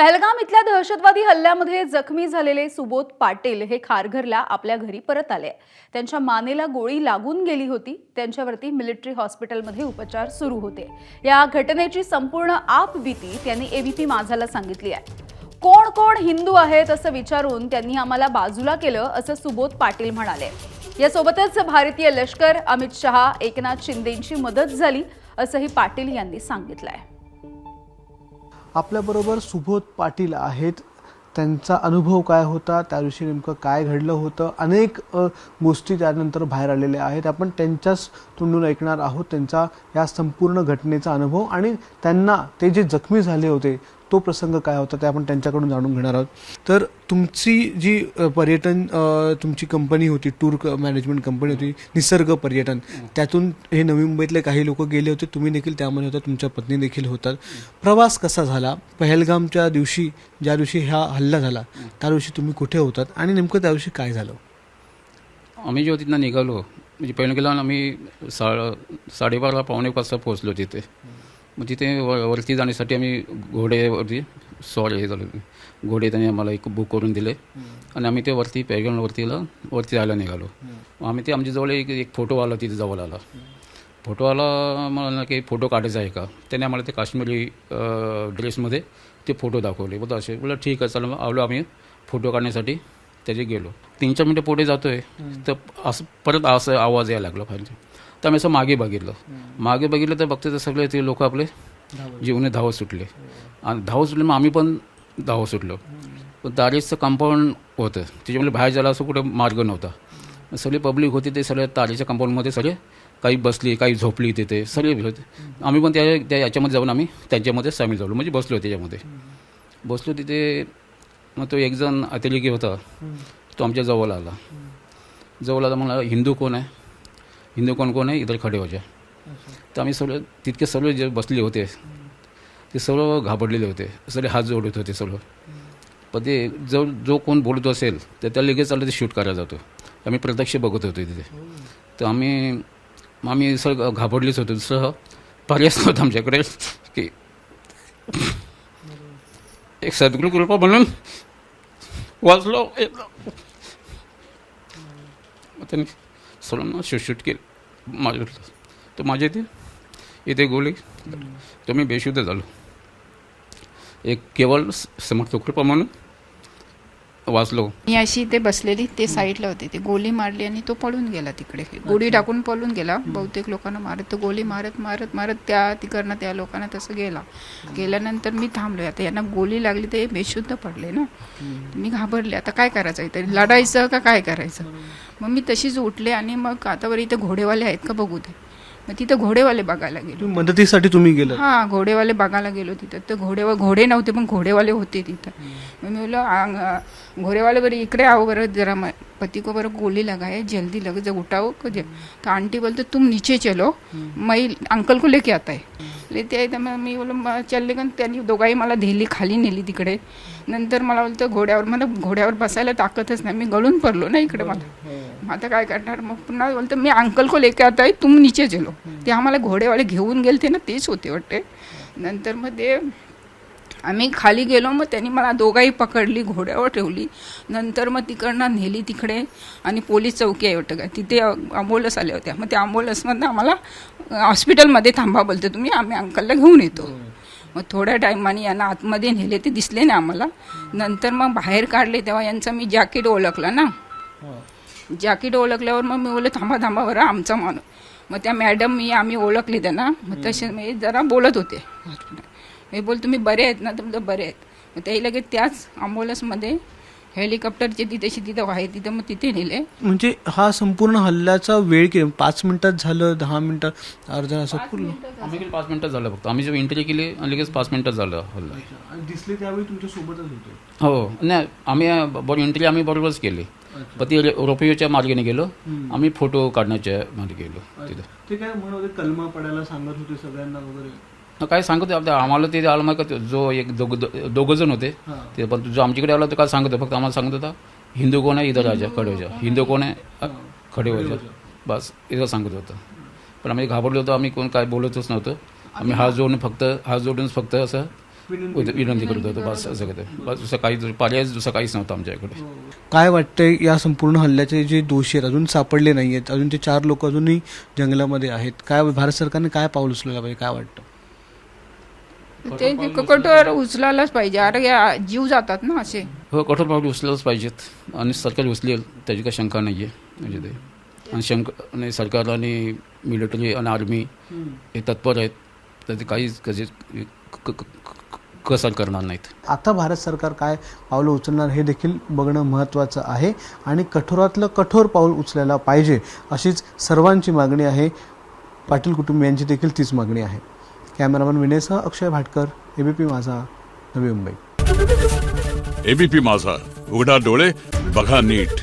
पहलगाम इथल्या दहशतवादी हल्ल्यामध्ये जखमी झालेले सुबोध पाटील हे खारघरला आपल्या घरी परत आले। त्यांच्या मानेला गोळी लागून गेली होती। त्यांच्यावरती मिलिटरी हॉस्पिटलमध्ये उपचार सुरू होते। या घटनेची संपूर्ण आपबीती त्यांनी एबीपी माझाला सांगितली आहे। कोण कोण हिंदू आहेत असं विचारून त्यांनी आम्हाला बाजूला केलं असं सुबोध पाटील म्हणाले। यासोबतच भारतीय लष्कर, अमित शहा, एकनाथ शिंदेंची मदत झाली असंही पाटील यांनी सांगितलंय। आपल्याबरोबर सुबोध पाटील आहेत। त्यांचा अनुभव काय होता, त्या दिवशी नेमकं काय घडलं होतं, अनेक गोष्टी त्यानंतर बाहेर आलेल्या आहेत। आपण त्यांच्याच तोंडून ऐकणार आहोत त्यांचा या संपूर्ण घटनेचा अनुभव आणि त्यांना ते जे जखमी झाले होते तो प्रसंग काय होता ते आपण त्यांच्याकडून जाणून घेणार आहोत। तर तुमची जी पर्यटन तुमची कंपनी होती, टूर मॅनेजमेंट कंपनी होती निसर्ग पर्यटन, त्यातून हे नवी मुंबईतले काही लोक गेले होते, तुम्ही देखील त्यामध्ये होता, तुमच्या पत्नी देखील होतात। प्रवास कसा झाला? पहलगामच्या दिवशी, ज्या दिवशी हा हल्ला झाला त्या दिवशी तुम्ही कुठे होतात आणि नेमकं त्या दिवशी काय झालं? आम्ही जेव्हा तिथनं निघालो, म्हणजे पहिलं गेला आम्ही 12:30 पावणे वाजता पोहोचलो तिथे। मग तिथे वरती जाण्यासाठी आम्ही घोड्यावरती हे झालो, घोडे त्यांनी आम्हाला एक बुक करून दिले आणि आम्ही ते वरती वरती जायला निघालो। आम्ही ते आमच्याजवळ एक फोटोवाला तिथे जवळ आला। फोटोवाला मला की फोटो काढायचा आहे का, त्याने आम्हाला ते काश्मीरी ड्रेसमध्ये ते फोटो दाखवले। बोलतो असे, बोला ठीक आहे चला। आलो आम्ही फोटो काढण्यासाठी, त्याचे गेलो। 3-4 मिनटं पुढे जातोय तर असं परत असं आवाज यायला लागला पाहिजे। तर आम्ही असं मागे बघितलं तर बघते तर सगळे ते लोक आपले जीवने धावत सुटले आणि धावत सुटले। मग आम्ही पण धावत सुटलो। पण तारेचं कंपाऊंड होतं, त्याच्यामुळे बाहेर जायला असं कुठे मार्ग नव्हता। सगळी पब्लिक होती, ते सगळे तारेच्या कंपाऊंडमध्ये सगळे काही बसली, काही झोपली, तिथे सगळे होते। आम्ही पण त्या याच्यामध्ये जाऊन आम्ही त्यांच्यामध्ये सामील झालो, म्हणजे बसलो त्याच्यामध्ये। बसलो तिथे। मग तो एक जण अतिरेकी होता, तो आमच्या जवळ आला। मला हिंदू कोण आहे, हिंदू कोण आहे, इधर खडे हो जाए। तर आम्ही सगळे तितके सर्व जे बसले होते ते सर्व घाबरलेले होते, सगळे हात जोडत होते सर्व। पण ते जो कोण बोलत असेल तर त्या लगेच आलं ते शूट करायला जातो। आम्ही प्रत्यक्ष बघत होतो तिथे। तर आम्ही सगळं घाबरलेच होतो। दुसरं पर्यायच नव्हतं आमच्याकडे की एक सद्गुरू कृपा म्हणून वाचलो। त्यांनी सर्वांना शूट केलं माझ्यातलं। तर माझ्या इथे गोळी, तर मी बेशुद्ध झालो। एक केवळ समर्थ कृपा म्हणून वाचलो। मी अशी इथे बसलेली, ते साईडला होते, ते गोळी मारली आणि तो पळून गेला तिकडे, गोळी टाकून पळून गेला। बहुतेक लोकांना मारत, तो गोळी मारत मारत मारत त्या लोकांना तसं गेल्यानंतर मी थांबलो। आता यांना गोळी लागली तर हे बेशुद्ध पडले ना। मी घाबरले, आता काय करायचं, इथे लढायचं का काय करायचं? मग मी तशीच उठले आणि मग आता बरं इथे घोडेवाले आहेत का बघू दे। मग तिथं घोडेवाले बघायला गेलो। मदतीसाठी तुम्ही गेला? हां, घोडेवाले बघायला गेलो तिथं। तर घोडे नव्हते पण घोडेवाले होते तिथं। मग मी बोललो घोड़ेवाले बरे इकडे आओ, बरं जरा पति को बरं गोली लगा है, जल्दी लगे, जब उठाओ। तो आंटी बोलते तुम नीचे चलो, मैं अंकल को लेके आता है। लेते आहे तर मग मी बोललो चलले का। त्यांनी दोघाही मला खाली नेली तिकडे। नंतर मला बोलतं घोड्यावर बसायला ताकदच नाही, मी गळून पडलो ना इकडे। मला आता काय करणार? मग पुन्हा बोलतं मी अंकल को लेके आता है, तुम नीचे चलो। ते आम्हाला घोडेवाले घेऊन गेलते ना, तेच होते वाटते। नंतर मग ते आम्ही खाली गेलो। मग त्यांनी मला दोघाही पकडली, घोड्यावर ठेवली। नंतर मग तिकडनं नेली तिकडे आणि पोलीस चौकी आहे वाटतं का, तिथे ॲम्ब्युलन्स आल्या होत्या। मग त्या ॲम्ब्युलन्समधनं आम्हाला हॉस्पिटलमध्ये थांबा बोलते तुम्ही, आम्ही अंकलला घेऊन येतो। मग थोड्या टायमाने यांना आतमध्ये नेले, ते दिसले नाही आम्हाला। नंतर मग बाहेर काढले तेव्हा यांचा मी जॅकेट ओळखला ना। जॅकेट ओळखल्यावर मग मी बोलले थांबा बरं आमचा माणूस। मग त्या मॅडम आम्ही ओळखली त्यांना। मग तसे मी जरा बोलत होते। मी बोल तुम्ही बरे आहेत ना? तर बरे आहेत। मग ते लगेच त्याच ॲम्ब्युलन्समध्ये हेलिकॉप्टरचे तिथं आहे, तिथं मग तिथे नेले। म्हणजे हा संपूर्ण हल्ल्याचा वेळ किती? 5 मिनिटात झालं, 10 मिनिटात, अर्धा असं पूर्ण? आम्ही 5 मिनिटात झालं फक्त। आम्ही जेव्हा एंट्री केली आणि लगेच 5 मिनिटात झालं हल्ला। दिसले त्यावेळी तुमच्या सोबतच होते? हो, नाही आम्ही एंट्री आम्ही बरोबरच केली। पण ती रोपियोच्या मार्गाने गेलो, आम्ही फोटो काढण्याच्या मार्गे गेलो तिथं। ते काय म्हणत होते, कलमा पडायला सांगत होते सगळ्यांना वगैरे? काय सांगतो आम्हाला ते आलं का, जो एक दोघं जण होते ते, पण जो आमच्याकडे आला तो काय सांगतो, फक्त आम्हाला सांगत होता हिंदू कोण आहे इधर राजा खडे हो जा, हिंदू कोण आहे खडे हो जा, बस इथं सांगत होतं। पण आम्ही घाबरलो होतो, आम्ही कोण काय बोलतच नव्हतं। आम्ही हात जोडून फक्त असं विनंती करत होतो बस असं काय बस दुसरं काही पर्याय दुसरं काहीच नव्हतं आमच्याकडे. काय वाटतंय या संपूर्ण हल्ल्याचे जे दोषी आहेत अजून सापडले नाही आहेत, अजून ते 4 लोक अजूनही जंगलामध्ये आहेत, काय भारत सरकारने काय पाऊल उचललं पाहिजे, काय वाटतं? ते कठोर उचलायलाच पाहिजे. अरे या जीव जातात ना असे. हो, कठोर पावले उचललंच पाहिजेत आणि सरकार उचलेल त्याची काही शंका नाही आहे. म्हणजे ते आणि सरकार आणि मिलिटरी आणि आर्मी हे तत्पर आहेत, तर ते काहीच कसर करणार नाहीत. आता भारत सरकार काय पावलं उचलणार हे देखील बघणं महत्त्वाचं आहे आणि कठोरातलं कठोर पाऊल उचलायला पाहिजे अशीच सर्वांची मागणी आहे. पाटील कुटुंबियांची देखील तीच मागणी आहे. कॅमेरामन विनयसह अक्षय भाटकर, एबीपी माझा, नवी मुंबई. एबीपी माझा, उघडा डोळे बघा नीट.